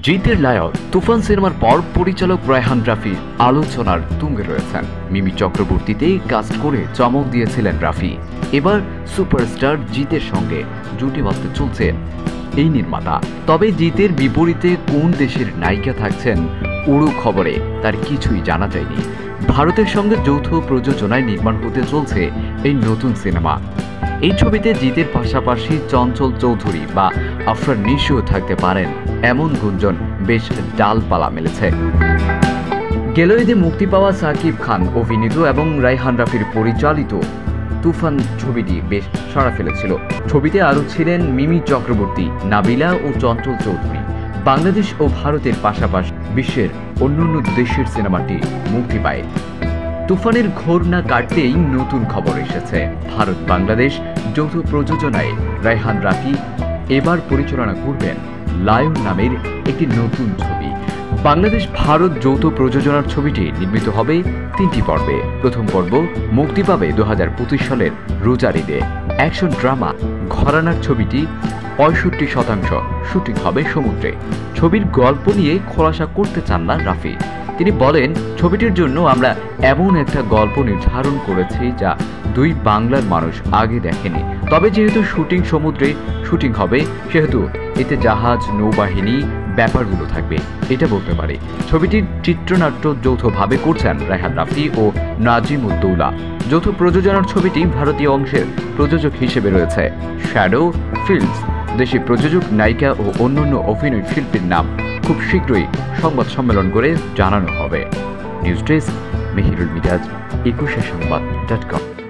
জিতের নায়ক তুফান সিনেমার পর পরিচালক রায়হান রাফি আলোচনার তুঙ্গে রয়েছেন। মিমি চক্রবর্তীতে কাস্ট করে চমক দিয়েছিলেন রাফি। এবার সুপারস্টার জিতের সঙ্গে জুটি বাঁধতে চলছেন এই নির্মাতা। তবে জিতের বিপরীতে কোন দেশের নায়িকা থাকছেন উড়ো খবরে তার কিছুই জানা যায়নি। ভারতের সঙ্গে যৌথ প্রযোজনায় নির্মাণ হতে চলছে এই নতুন সিনেমা। এই ছবিতে জিতের পাশাপাশি চঞ্চল চৌধুরী বা আফরান নিশোও থাকতে পারেন এমন গুঞ্জন বেশ ডালপালা মেলেছে। গেল ঈদে মুক্তি পাওয়া সাকিব খান অভিনীত এবং রায়হান রাফির পরিচালিত তুফান ছবিটি বেশ সাড়া ফেলেছিল। ছবিতে আরও ছিলেন মিমি চক্রবর্তী, নাবিলা ও চঞ্চল চৌধুরী। বাংলাদেশ ও ভারতের পাশাপাশি বিশ্বের অন্যান্য দেশের সিনেমাটি মুক্তি পায়। তুফানের ঘোর না কাটতেই নতুন খবর এসেছে। ভারত বাংলাদেশ যৌথ প্রযোজনায় রায়হান রাফি এবার পরিচালনা করবেন লায়ন নামের একটি নতুন ছবি। বাংলাদেশ ভারত যৌথ প্রযোজনার ছবিটি নির্মিত হবে 3টি পর্বে। প্রথম পর্ব মুক্তি পাবে 2025 সালের রোজার ঈদে। অ্যাকশন ড্রামা ঘরানার ছবিটি 65% শুটিং হবে সমুদ্রে। ছবির গল্প নিয়ে খোলাসা করতে চান না রাফি। তিনি বলেন, ছবিটির জন্য আমরা এমন একটা গল্প নির্ধারণ করেছি যা দুই বাংলার মানুষ আগে দেখেনি। তবে যেহেতু শুটিং সমুদ্রে শুটিং হবে, সেহেতু এতে জাহাজ, নৌবাহিনী ব্যাপারগুলো থাকবে, এটা বলতে পারি। ছবিটির চিত্রনাট্য যৌথভাবে করছেন রায়হান রাফি ও নাজিম উদ্দৌলা। যৌথ প্রযোজনার ছবিটি ভারতীয় অংশের প্রযোজক হিসেবে রয়েছে শ্যাডো ফিল্মস। দেশি প্রযোজক, নায়িকা ও অন্যান্য অভিনয় শিল্পীর নাম খুব শীঘ্রই সংবাদ সম্মেলন করে জানানো হবে। News desk, Mehirul Miraj, 21সংবাদ.com।